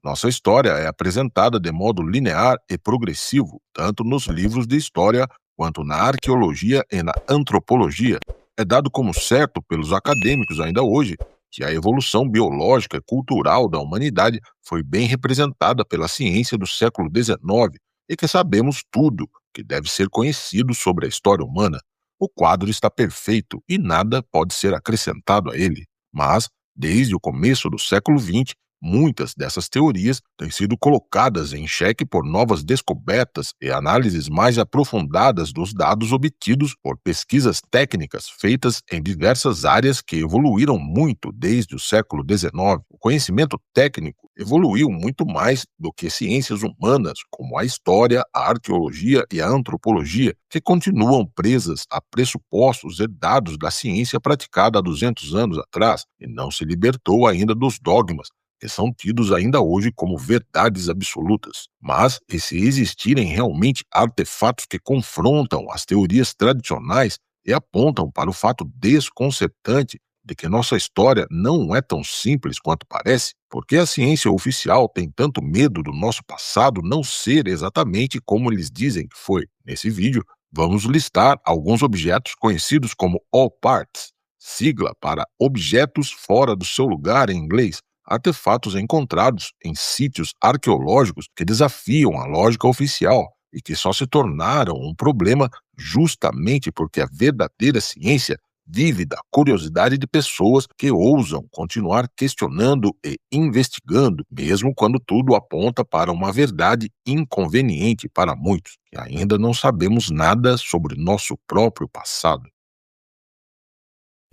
Nossa história é apresentada de modo linear e progressivo, tanto nos livros de história quanto na arqueologia e na antropologia. É dado como certo pelos acadêmicos ainda hoje que a evolução biológica e cultural da humanidade foi bem representada pela ciência do século XIX e que sabemos tudo que deve ser conhecido sobre a história humana. O quadro está perfeito e nada pode ser acrescentado a ele. Mas, desde o começo do século XX, muitas dessas teorias têm sido colocadas em xeque por novas descobertas e análises mais aprofundadas dos dados obtidos por pesquisas técnicas feitas em diversas áreas que evoluíram muito desde o século XIX. O conhecimento técnico evoluiu muito mais do que ciências humanas, como a história, a arqueologia e a antropologia, que continuam presas a pressupostos e dados da ciência praticada há 200 anos atrás e não se libertou ainda dos dogmas que são tidos ainda hoje como verdades absolutas. Mas, e se existirem realmente artefatos que confrontam as teorias tradicionais e apontam para o fato desconcertante de que nossa história não é tão simples quanto parece, porque a ciência oficial tem tanto medo do nosso passado não ser exatamente como eles dizem que foi. Nesse vídeo, vamos listar alguns objetos conhecidos como all parts, sigla para objetos fora do seu lugar em inglês, artefatos encontrados em sítios arqueológicos que desafiam a lógica oficial e que só se tornaram um problema justamente porque a verdadeira ciência vive da curiosidade de pessoas que ousam continuar questionando e investigando, mesmo quando tudo aponta para uma verdade inconveniente para muitos, que ainda não sabemos nada sobre nosso próprio passado.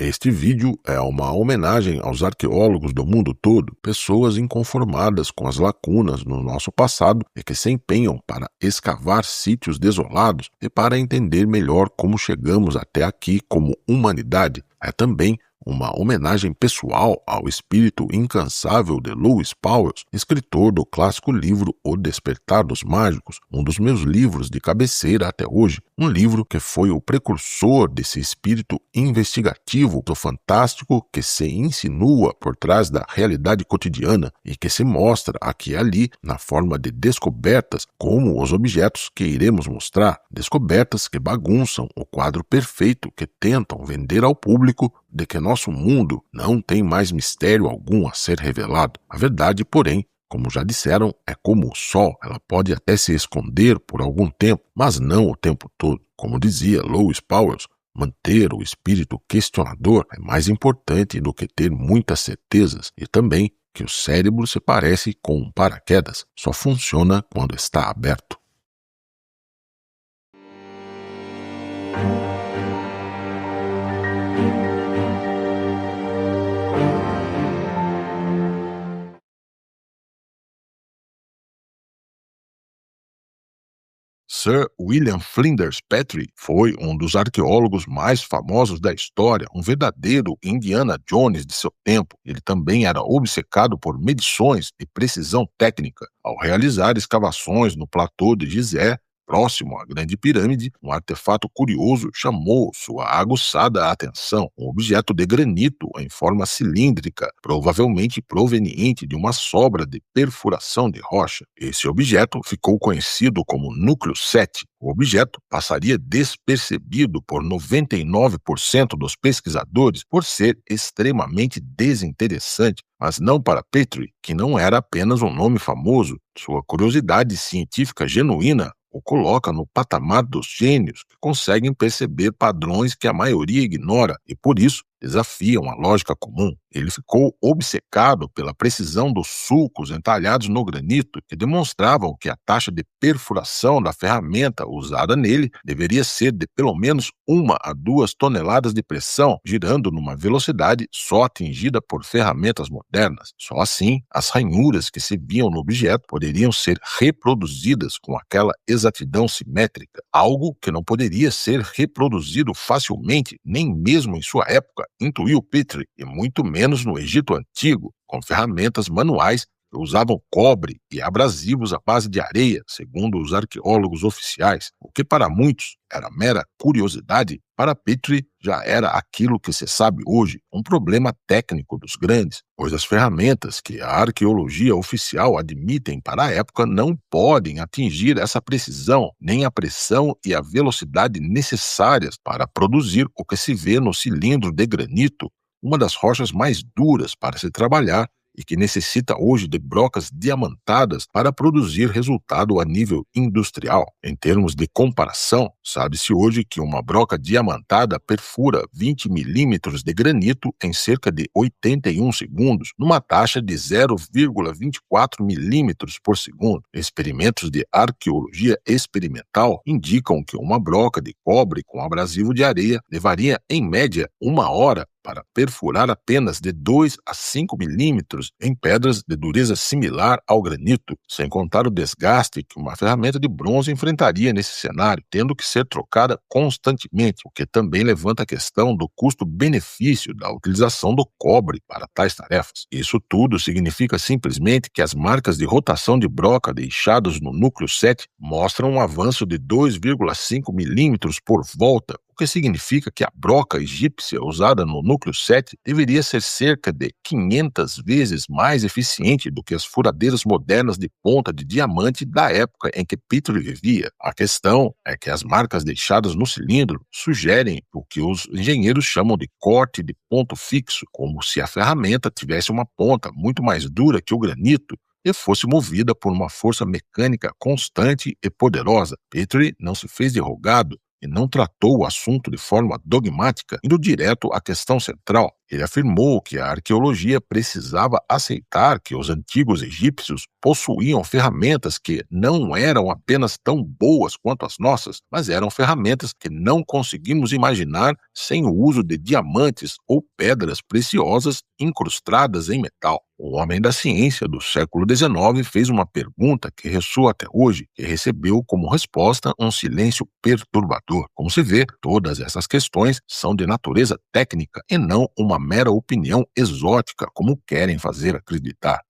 Este vídeo é uma homenagem aos arqueólogos do mundo todo, pessoas inconformadas com as lacunas no nosso passado e que se empenham para escavar sítios desolados e para entender melhor como chegamos até aqui como humanidade. É também uma homenagem pessoal ao espírito incansável de Lewis Powell, escritor do clássico livro O Despertar dos Mágicos, um dos meus livros de cabeceira até hoje, um livro que foi o precursor desse espírito investigativo do fantástico que se insinua por trás da realidade cotidiana e que se mostra aqui e ali na forma de descobertas como os objetos que iremos mostrar, descobertas que bagunçam o quadro perfeito que tentam vender ao público de que nosso mundo não tem mais mistério algum a ser revelado. A verdade, porém, como já disseram, é como o sol, ela pode até se esconder por algum tempo, mas não o tempo todo. Como dizia Lewis Powell, manter o espírito questionador é mais importante do que ter muitas certezas e também que o cérebro se parece com um paraquedas, só funciona quando está aberto. Sir William Flinders Petrie foi um dos arqueólogos mais famosos da história, um verdadeiro Indiana Jones de seu tempo. Ele também era obcecado por medições e precisão técnica. Ao realizar escavações no platô de Gizé, próximo à Grande Pirâmide, um artefato curioso chamou sua aguçada atenção, um objeto de granito em forma cilíndrica, provavelmente proveniente de uma sobra de perfuração de rocha. Esse objeto ficou conhecido como Núcleo 7. O objeto passaria despercebido por 99% dos pesquisadores por ser extremamente desinteressante, mas não para Petrie, que não era apenas um nome famoso. Sua curiosidade científica genuína o coloca no patamar dos gênios que conseguem perceber padrões que a maioria ignora e, por isso, desafiam a lógica comum. Ele ficou obcecado pela precisão dos sulcos entalhados no granito que demonstravam que a taxa de perfuração da ferramenta usada nele deveria ser de pelo menos 1 a 2 toneladas de pressão, girando numa velocidade só atingida por ferramentas modernas. Só assim, as ranhuras que se viam no objeto poderiam ser reproduzidas com aquela exatidão simétrica, algo que não poderia ser reproduzido facilmente, nem mesmo em sua época, intuiu Petrie, e muito menos no Egito Antigo, com ferramentas manuais usavam cobre e abrasivos à base de areia, segundo os arqueólogos oficiais, o que para muitos era mera curiosidade. Para Petrie já era aquilo que se sabe hoje, um problema técnico dos grandes, pois as ferramentas que a arqueologia oficial admitem para a época não podem atingir essa precisão, nem a pressão e a velocidade necessárias para produzir o que se vê no cilindro de granito, uma das rochas mais duras para se trabalhar e que necessita hoje de brocas diamantadas para produzir resultado a nível industrial. Em termos de comparação, sabe-se hoje que uma broca diamantada perfura 20 milímetros de granito em cerca de 81 segundos, numa taxa de 0,24 milímetros por segundo. Experimentos de arqueologia experimental indicam que uma broca de cobre com abrasivo de areia levaria, em média, 1 hora para perfurar apenas de 2 a 5 milímetros em pedras de dureza similar ao granito, sem contar o desgaste que uma ferramenta de bronze enfrentaria nesse cenário, tendo que ser trocada constantemente, o que também levanta a questão do custo-benefício da utilização do cobre para tais tarefas. Isso tudo significa simplesmente que as marcas de rotação de broca deixadas no núcleo 7 mostram um avanço de 2,5 milímetros por volta, o que significa que a broca egípcia usada no núcleo 7 deveria ser cerca de 500 vezes mais eficiente do que as furadeiras modernas de ponta de diamante da época em que Petrie vivia. A questão é que as marcas deixadas no cilindro sugerem o que os engenheiros chamam de corte de ponto fixo, como se a ferramenta tivesse uma ponta muito mais dura que o granito e fosse movida por uma força mecânica constante e poderosa. Petrie não se fez de rogado e não tratou o assunto de forma dogmática, indo direto à questão central. Ele afirmou que a arqueologia precisava aceitar que os antigos egípcios possuíam ferramentas que não eram apenas tão boas quanto as nossas, mas eram ferramentas que não conseguimos imaginar sem o uso de diamantes ou pedras preciosas incrustadas em metal. O homem da ciência do século XIX fez uma pergunta que ressoa até hoje e recebeu como resposta um silêncio perturbador. Como se vê, todas essas questões são de natureza técnica e não uma mera opinião exótica, como querem fazer acreditar.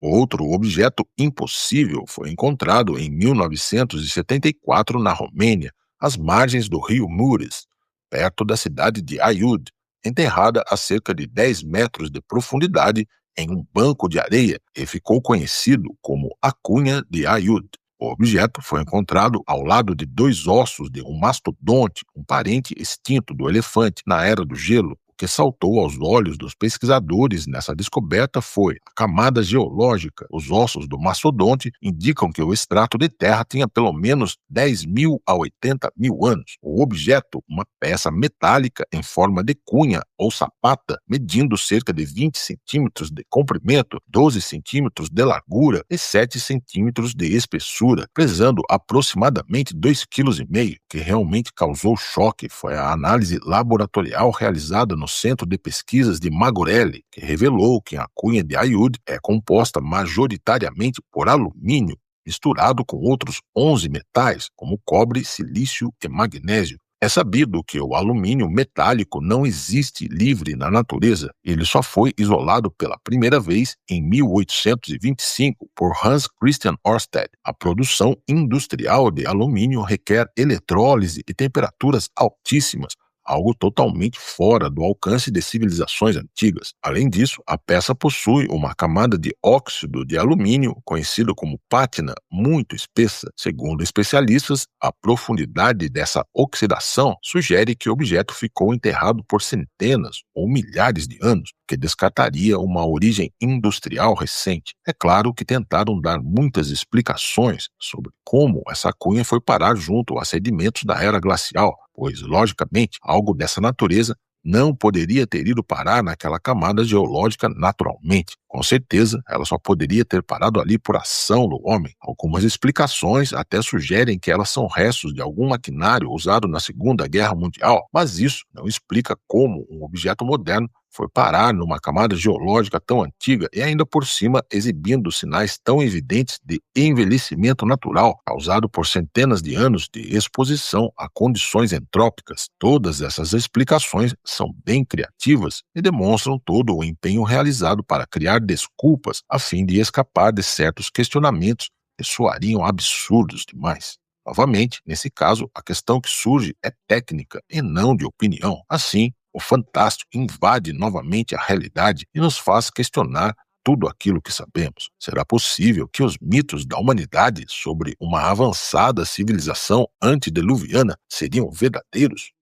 Outro objeto impossível foi encontrado em 1974 na Romênia, às margens do rio Mureș, perto da cidade de Aiud, enterrada a cerca de 10 metros de profundidade em um banco de areia e ficou conhecido como a Cunha de Aiud. O objeto foi encontrado ao lado de 2 ossos de um mastodonte, um parente extinto do elefante na Era do Gelo. O que saltou aos olhos dos pesquisadores nessa descoberta foi a camada geológica. Os ossos do mastodonte indicam que o extrato de terra tinha pelo menos 10 mil a 80 mil anos. O objeto, uma peça metálica em forma de cunha ou sapata, medindo cerca de 20 centímetros de comprimento, 12 centímetros de largura e 7 centímetros de espessura, pesando aproximadamente 2,5 kg. O que realmente causou choque foi a análise laboratorial realizada no Centro de Pesquisas de Magorelle, que revelou que a cunha de Aiud é composta majoritariamente por alumínio, misturado com outros 11 metais, como cobre, silício e magnésio. É sabido que o alumínio metálico não existe livre na natureza. Ele só foi isolado pela primeira vez em 1825 por Hans Christian Ørsted. A produção industrial de alumínio requer eletrólise e temperaturas altíssimas, algo totalmente fora do alcance de civilizações antigas. Além disso, a peça possui uma camada de óxido de alumínio, conhecido como pátina, muito espessa. Segundo especialistas, a profundidade dessa oxidação sugere que o objeto ficou enterrado por centenas ou milhares de anos, que descartaria uma origem industrial recente. É claro que tentaram dar muitas explicações sobre como essa cunha foi parar junto a sedimentos da era glacial, pois, logicamente, algo dessa natureza não poderia ter ido parar naquela camada geológica naturalmente. Com certeza, ela só poderia ter parado ali por ação do homem. Algumas explicações até sugerem que elas são restos de algum maquinário usado na Segunda Guerra Mundial, mas isso não explica como um objeto moderno foi parar numa camada geológica tão antiga e ainda por cima exibindo sinais tão evidentes de envelhecimento natural causado por centenas de anos de exposição a condições entrópicas. Todas essas explicações são bem criativas e demonstram todo o empenho realizado para criar desculpas a fim de escapar de certos questionamentos que soariam absurdos demais. Novamente, nesse caso, a questão que surge é técnica e não de opinião. Assim, o fantástico invade novamente a realidade e nos faz questionar tudo aquilo que sabemos. Será possível que os mitos da humanidade sobre uma avançada civilização antediluviana seriam verdadeiros?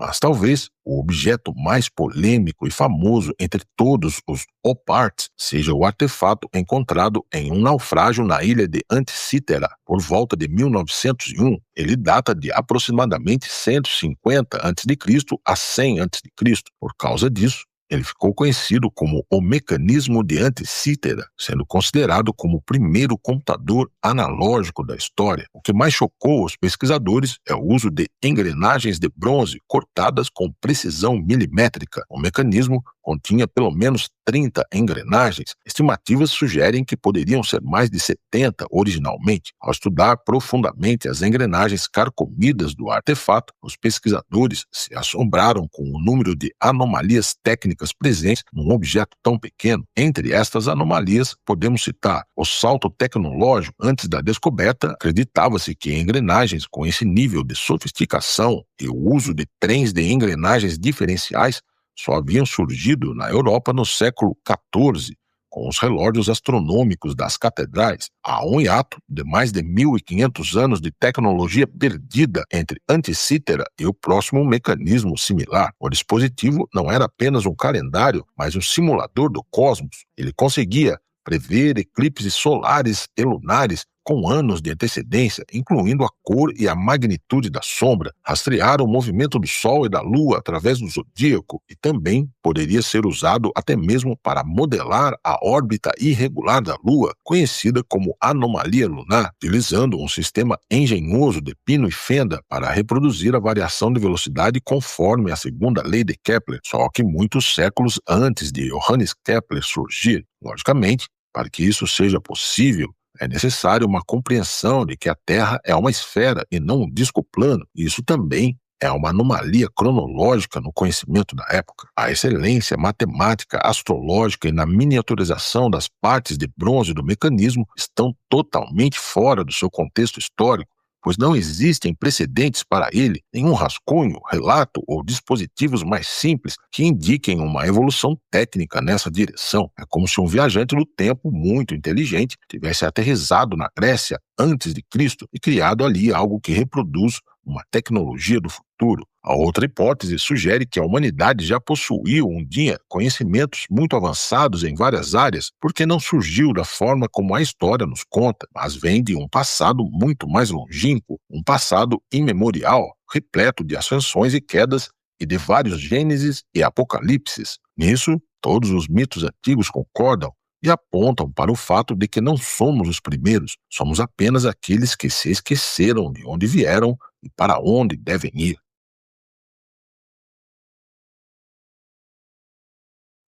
Mas talvez o objeto mais polêmico e famoso entre todos os OPARTs seja o artefato encontrado em um naufrágio na ilha de Anticythera por volta de 1901. Ele data de aproximadamente 150 a.C. a 100 a.C. Por causa disso, ele ficou conhecido como o mecanismo de Anticythera, sendo considerado como o primeiro computador analógico da história. O que mais chocou os pesquisadores é o uso de engrenagens de bronze cortadas com precisão milimétrica. O mecanismo continha pelo menos 30 engrenagens. Estimativas sugerem que poderiam ser mais de 70 originalmente. Ao estudar profundamente as engrenagens carcomidas do artefato, os pesquisadores se assombraram com o número de anomalias técnicas presentes num objeto tão pequeno. Entre estas anomalias, podemos citar o salto tecnológico. Antes da descoberta, acreditava-se que engrenagens com esse nível de sofisticação e o uso de trens de engrenagens diferenciais só haviam surgido na Europa no século XIV, com os relógios astronômicos das catedrais. Há um hiato de mais de 1.500 anos de tecnologia perdida entre Anticythera e o próximo mecanismo similar. O dispositivo não era apenas um calendário, mas um simulador do cosmos. Ele conseguia prever eclipses solares e lunares com anos de antecedência, incluindo a cor e a magnitude da sombra, rastrear o movimento do Sol e da Lua através do zodíaco e também poderia ser usado até mesmo para modelar a órbita irregular da Lua, conhecida como anomalia lunar, utilizando um sistema engenhoso de pino e fenda para reproduzir a variação de velocidade conforme a segunda lei de Kepler, só que muitos séculos antes de Johannes Kepler surgir. Logicamente, para que isso seja possível, é necessário uma compreensão de que a Terra é uma esfera e não um disco plano. Isso também é uma anomalia cronológica no conhecimento da época. A excelência matemática, astrológica e na miniaturização das partes de bronze do mecanismo estão totalmente fora do seu contexto histórico, pois não existem precedentes para ele, nenhum rascunho, relato ou dispositivos mais simples que indiquem uma evolução técnica nessa direção. É como se um viajante do tempo muito inteligente tivesse aterrissado na Grécia antes de Cristo e criado ali algo que reproduz uma tecnologia do futuro. A outra hipótese sugere que a humanidade já possuiu um dia conhecimentos muito avançados em várias áreas, porque não surgiu da forma como a história nos conta, mas vem de um passado muito mais longínquo, um passado imemorial, repleto de ascensões e quedas e de vários gênesis e apocalipses. Nisso, todos os mitos antigos concordam e apontam para o fato de que não somos os primeiros, somos apenas aqueles que se esqueceram de onde vieram e para onde devem ir.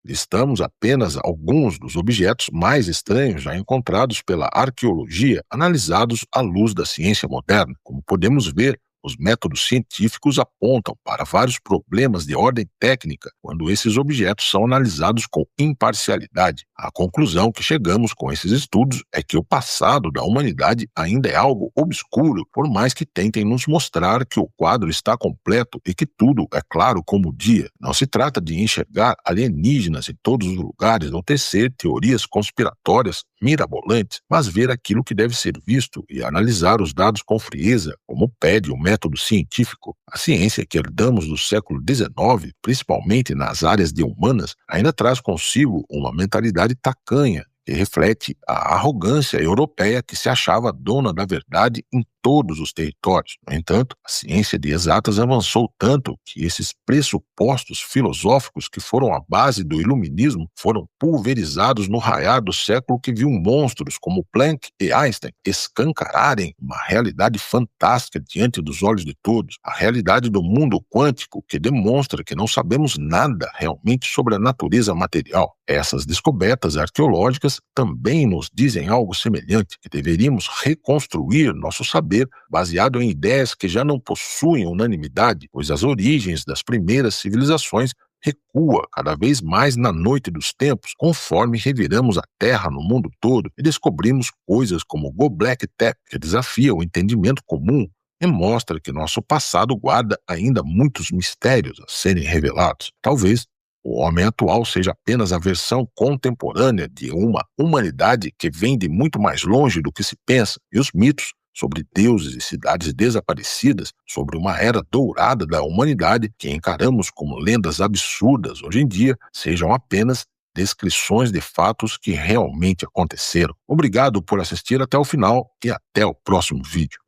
Listamos apenas alguns dos objetos mais estranhos já encontrados pela arqueologia, analisados à luz da ciência moderna. Como podemos ver, os métodos científicos apontam para vários problemas de ordem técnica quando esses objetos são analisados com imparcialidade. A conclusão que chegamos com esses estudos é que o passado da humanidade ainda é algo obscuro, por mais que tentem nos mostrar que o quadro está completo e que tudo é claro como o dia. Não se trata de enxergar alienígenas em todos os lugares ou tecer teorias conspiratórias mirabolantes, mas ver aquilo que deve ser visto e analisar os dados com frieza, como pede o método científico. A ciência que herdamos do século XIX, principalmente nas áreas de humanas, ainda traz consigo uma mentalidade tacanha, que reflete a arrogância europeia que se achava dona da verdade em todos os territórios. No entanto, a ciência de exatas avançou tanto que esses pressupostos filosóficos que foram a base do iluminismo foram pulverizados no raiar do século, que viu monstros como Planck e Einstein escancararem uma realidade fantástica diante dos olhos de todos, a realidade do mundo quântico, que demonstra que não sabemos nada realmente sobre a natureza material. Essas descobertas arqueológicas também nos dizem algo semelhante, que deveríamos reconstruir nosso saber baseado em ideias que já não possuem unanimidade, pois as origens das primeiras civilizações recua cada vez mais na noite dos tempos, conforme reviramos a Terra no mundo todo e descobrimos coisas como Göbekli Tepe, que desafia o entendimento comum e mostra que nosso passado guarda ainda muitos mistérios a serem revelados. Talvez o homem atual seja apenas a versão contemporânea de uma humanidade que vem de muito mais longe do que se pensa, e os mitos sobre deuses e cidades desaparecidas, sobre uma era dourada da humanidade que encaramos como lendas absurdas hoje em dia, sejam apenas descrições de fatos que realmente aconteceram. Obrigado por assistir até o final e até o próximo vídeo.